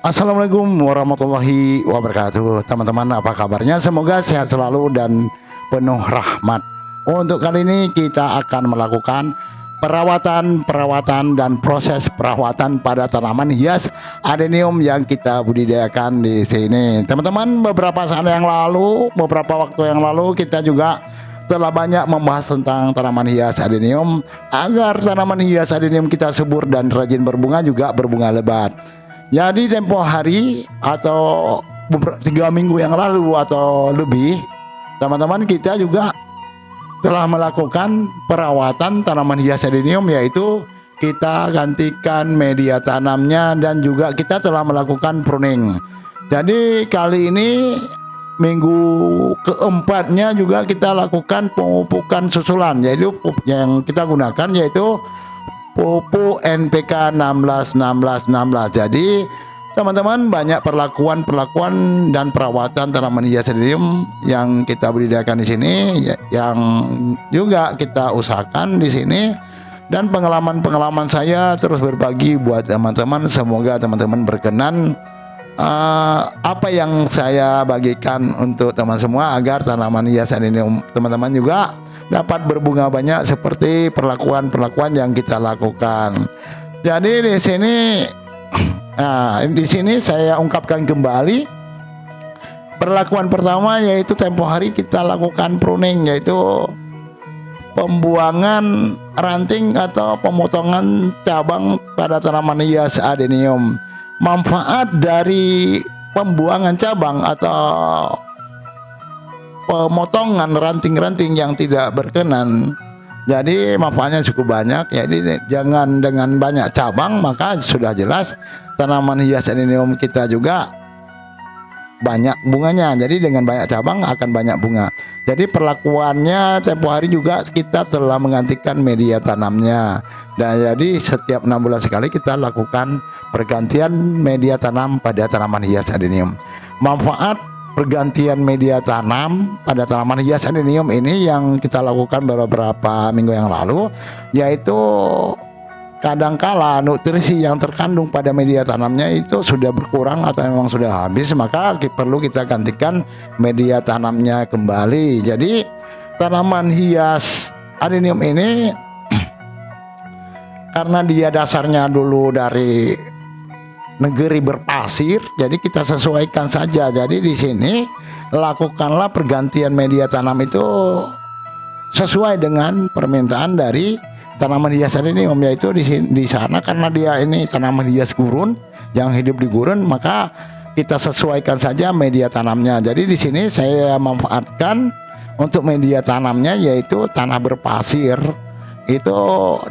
Assalamualaikum warahmatullahi wabarakatuh. Teman-teman, apa kabarnya? Semoga sehat selalu dan penuh rahmat. Untuk kali ini kita akan melakukan perawatan dan proses perawatan pada tanaman hias adenium yang kita budidayakan di sini. Teman-teman, beberapa waktu yang lalu kita juga telah banyak membahas tentang tanaman hias adenium agar tanaman hias adenium kita subur dan rajin berbunga, juga berbunga lebat. Jadi tempo hari atau 3 minggu yang lalu atau lebih, teman-teman, kita juga telah melakukan perawatan tanaman hias adenium, yaitu kita gantikan media tanamnya dan juga kita telah melakukan pruning. Jadi kali ini minggu keempatnya juga kita lakukan pemupukan susulan, yaitu pupuk yang kita gunakan yaitu pupuk NPK 16-16-16. Jadi teman-teman, banyak perlakuan dan perawatan tanaman hias adenium yang kita budidayakan di sini, yang juga kita usahakan di sini, dan pengalaman saya terus berbagi buat teman-teman. Semoga teman-teman berkenan apa yang saya bagikan untuk teman semua, agar tanaman hias adenium teman-teman juga dapat berbunga banyak seperti perlakuan yang kita lakukan. Jadi di sini saya ungkapkan kembali perlakuan pertama, yaitu tempo hari kita lakukan pruning, yaitu pembuangan ranting atau pemotongan cabang pada tanaman hias adenium. Manfaat dari pembuangan cabang atau pemotongan ranting-ranting yang tidak berkenan, jadi manfaatnya cukup banyak. Jadi jangan dengan banyak cabang, maka sudah jelas tanaman hias adenium kita juga banyak bunganya. Jadi dengan banyak cabang akan banyak bunga. Jadi perlakuannya tempo hari juga kita telah menggantikan media tanamnya. Dan jadi setiap 6 bulan sekali kita lakukan pergantian media tanam pada tanaman hias adenium. Manfaat pergantian media tanam pada tanaman hias adenium ini yang kita lakukan beberapa minggu yang lalu, yaitu kadangkala nutrisi yang terkandung pada media tanamnya itu sudah berkurang atau memang sudah habis, maka perlu kita gantikan media tanamnya kembali. Jadi tanaman hias adenium ini karena dia dasarnya dulu dari negeri berpasir, jadi kita sesuaikan saja. Jadi di sini lakukanlah pergantian media tanam itu sesuai dengan permintaan dari tanaman hias adenium, yaitu di sana karena dia ini tanaman hias gurun yang hidup di gurun, maka kita sesuaikan saja media tanamnya. Jadi di sini saya manfaatkan untuk media tanamnya yaitu tanah berpasir itu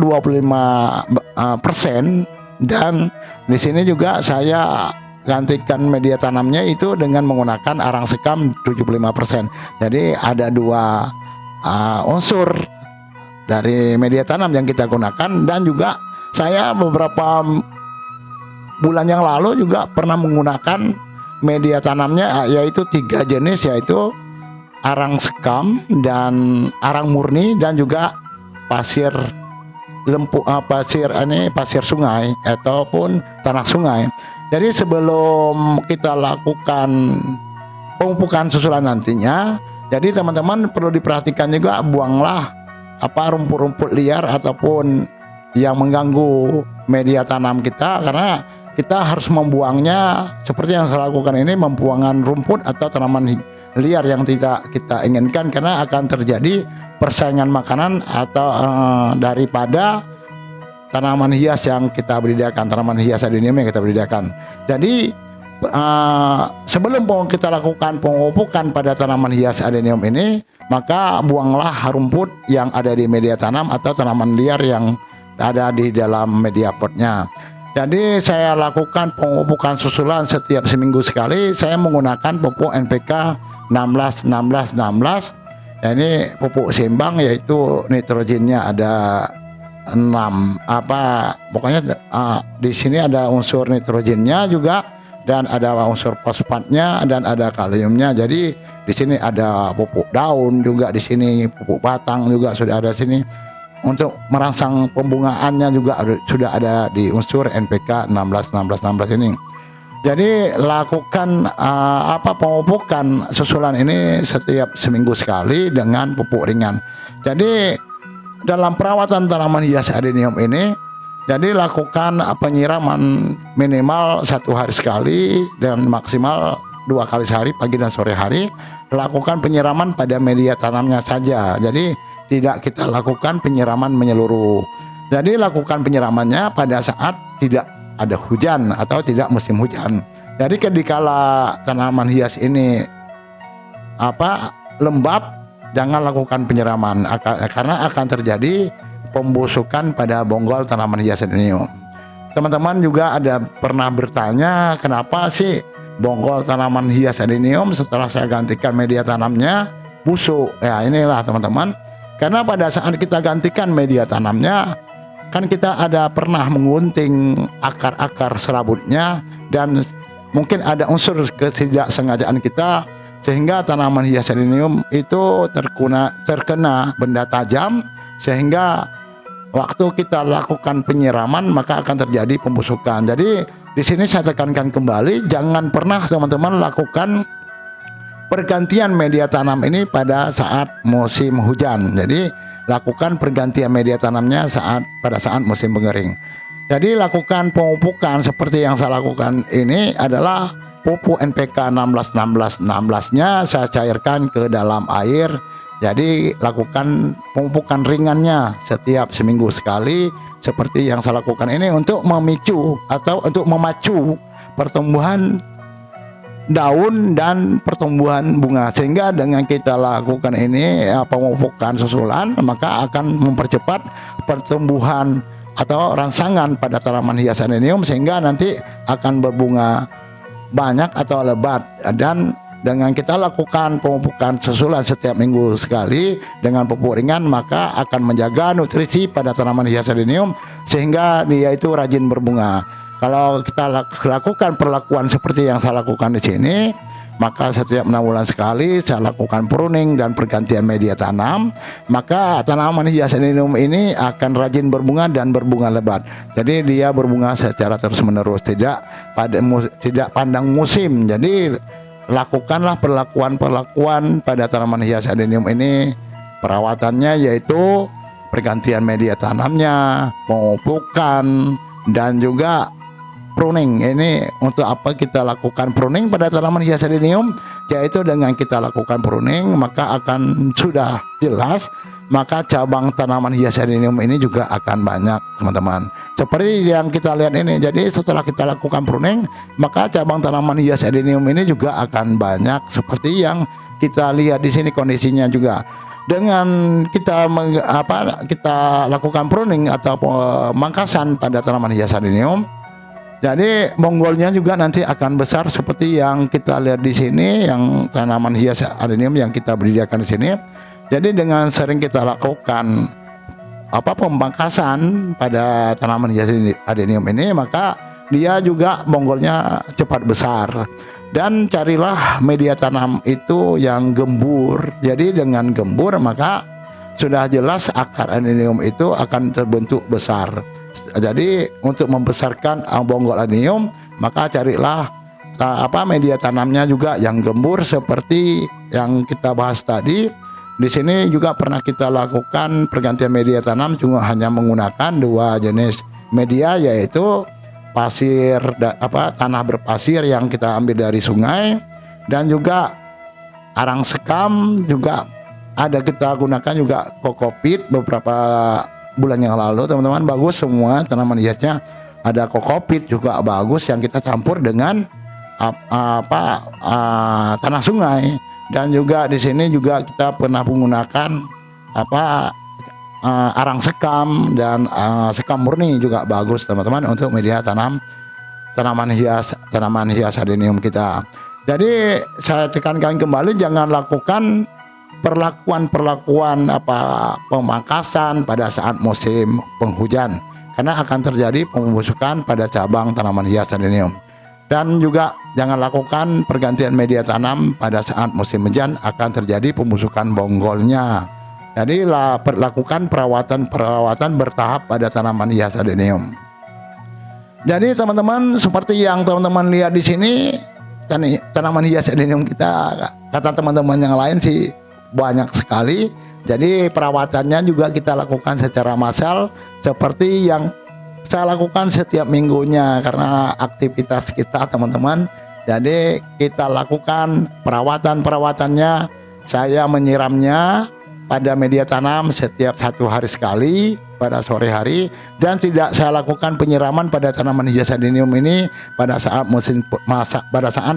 25%. Dan di sini juga saya gantikan media tanamnya itu dengan menggunakan arang sekam 75%. Jadi ada 2 unsur dari media tanam yang kita gunakan. Dan juga saya beberapa bulan yang lalu juga pernah menggunakan media tanamnya yaitu 3 jenis, yaitu arang sekam dan arang murni dan juga pasir pasir sungai ataupun tanah sungai. Jadi sebelum kita lakukan pemupukan susulan nantinya, jadi teman-teman perlu diperhatikan juga, buanglah rumput-rumput liar ataupun yang mengganggu media tanam kita, karena kita harus membuangnya seperti yang saya lakukan ini, membuangan rumput atau tanaman liar yang tidak kita inginkan, karena akan terjadi persaingan makanan atau daripada tanaman hias yang kita budidayakan, tanaman hias adenium yang kita budidayakan. Jadi sebelum kita lakukan pemupukan pada tanaman hias adenium ini, maka buanglah rumput yang ada di media tanam atau tanaman liar yang ada di dalam media potnya. Jadi saya lakukan pemupukan susulan setiap seminggu sekali. Saya menggunakan pupuk NPK 16-16-16. Ini pupuk seimbang, yaitu nitrogennya ada 6 pokoknya di sini ada unsur nitrogennya juga, dan ada unsur fosfatnya, dan ada kaliumnya. Jadi di sini ada pupuk daun juga, di sini pupuk batang juga sudah ada sini. Untuk merangsang pembungaannya juga sudah ada di unsur NPK 16-16-16 ini. Jadi lakukan pemupukan susulan ini setiap seminggu sekali dengan pupuk ringan. Jadi dalam perawatan tanaman hias adenium ini, jadi lakukan penyiraman minimal 1 hari sekali dan maksimal 2 kali sehari, pagi dan sore hari. Lakukan penyiraman pada media tanamnya saja. Jadi tidak kita lakukan penyiraman menyeluruh. Jadi lakukan penyiramannya pada saat tidak ada hujan atau tidak musim hujan. Jadi ketikala tanaman hias ini lembab, jangan lakukan penyiraman karena akan terjadi pembusukan pada bonggol tanaman hias adenium. Teman-teman juga ada pernah bertanya, kenapa sih bonggol tanaman hias adenium setelah saya gantikan media tanamnya busuk? Ya inilah teman-teman, karena pada saat kita gantikan media tanamnya, kan kita ada pernah mengunting akar-akar serabutnya dan mungkin ada unsur ketidaksengajaan kita sehingga tanaman hias adenium itu terkena benda tajam, sehingga waktu kita lakukan penyiraman maka akan terjadi pembusukan. Jadi di sini saya tekankan kembali, jangan pernah teman-teman lakukan pergantian media tanam ini pada saat musim hujan. Jadi lakukan pergantian media tanamnya pada saat musim mengering. Jadi lakukan pemupukan seperti yang saya lakukan ini adalah pupuk NPK 16-16-16-nya saya cairkan ke dalam air. Jadi lakukan pemupukan ringannya setiap seminggu sekali seperti yang saya lakukan ini untuk memicu atau untuk memacu pertumbuhan daun dan pertumbuhan bunga, sehingga dengan kita lakukan ini pemupukan susulan maka akan mempercepat pertumbuhan atau rangsangan pada tanaman hias adenium sehingga nanti akan berbunga banyak atau lebat. Dan dengan kita lakukan pemupukan susulan setiap minggu sekali dengan pupuk ringan maka akan menjaga nutrisi pada tanaman hias adenium sehingga dia itu rajin berbunga. Kalau kita lakukan perlakuan seperti yang saya lakukan di sini, maka setiap 6 bulan sekali saya lakukan pruning dan pergantian media tanam, maka tanaman hias adenium ini akan rajin berbunga dan berbunga lebat. Jadi dia berbunga secara terus-menerus, tidak pandang musim. Jadi lakukanlah perlakuan pada tanaman hias adenium ini. Perawatannya yaitu pergantian media tanamnya, pemupukan, dan juga pruning. Ini untuk apa kita lakukan pruning pada tanaman hias adenium? Yaitu dengan kita lakukan pruning maka akan sudah jelas, maka cabang tanaman hias adenium ini juga akan banyak teman-teman. Seperti yang kita lihat ini. Jadi setelah kita lakukan pruning maka cabang tanaman hias adenium ini juga akan banyak seperti yang kita lihat di sini kondisinya juga. Dengan kita kita lakukan pruning atau pemangkasan pada tanaman hias adenium, jadi bonggolnya juga nanti akan besar seperti yang kita lihat di sini, yang tanaman hias adenium yang kita budidayakakan di sini. Jadi dengan sering kita lakukan pemangkasan pada tanaman hias adenium ini, maka dia juga bonggolnya cepat besar. Dan carilah media tanam itu yang gembur. Jadi dengan gembur maka sudah jelas akar adenium itu akan terbentuk besar. Jadi untuk membesarkan bonggol adenium maka carilah media tanamnya juga yang gembur seperti yang kita bahas tadi. Di sini juga pernah kita lakukan pergantian media tanam cuma hanya menggunakan 2 jenis media, yaitu pasir tanah berpasir yang kita ambil dari sungai, dan juga arang sekam juga ada kita gunakan juga kokopit beberapa bulan yang lalu teman-teman. Bagus semua tanaman hiasnya, ada kokopit juga bagus yang kita campur dengan tanah sungai. Dan juga di sini juga kita pernah menggunakan arang sekam dan sekam murni juga bagus teman-teman untuk media tanaman hias adenium kita. Jadi saya tekankan kembali, jangan lakukan perlakuan pemangkasan pada saat musim penghujan karena akan terjadi pembusukan pada cabang tanaman hias adenium. Dan juga jangan lakukan pergantian media tanam pada saat musim hujan, akan terjadi pembusukan bonggolnya. Jadi lakukan perawatan bertahap pada tanaman hias adenium. Jadi teman-teman, seperti yang teman-teman lihat di sini, tanaman hias adenium kita, kata teman-teman yang lain sih banyak sekali. Jadi perawatannya juga kita lakukan secara massal seperti yang saya lakukan setiap minggunya karena aktivitas kita teman-teman. Jadi kita lakukan perawatannya, saya menyiramnya pada media tanam setiap 1 hari sekali pada sore hari, dan tidak saya lakukan penyiraman pada tanaman hias adenium ini pada saat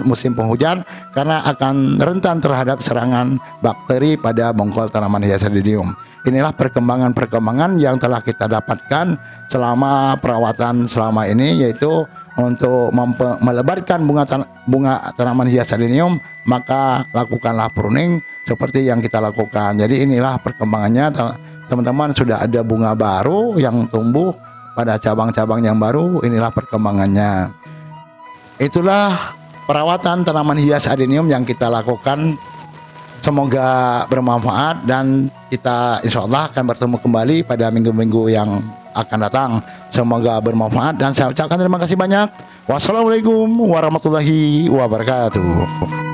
musim penghujan karena akan rentan terhadap serangan bakteri pada bongkol tanaman hias adenium. Inilah perkembangan yang telah kita dapatkan selama perawatan selama ini, yaitu untuk melebarkan bunga tanaman hias adenium, maka lakukanlah pruning seperti yang kita lakukan. Jadi inilah perkembangannya teman-teman, sudah ada bunga baru yang tumbuh pada cabang-cabang yang baru. Inilah perkembangannya. Itulah perawatan tanaman hias adenium yang kita lakukan. Semoga bermanfaat dan kita insya Allah akan bertemu kembali pada minggu-minggu yang akan datang. Semoga bermanfaat dan saya ucapkan terima kasih banyak. Wassalamualaikum warahmatullahi wabarakatuh.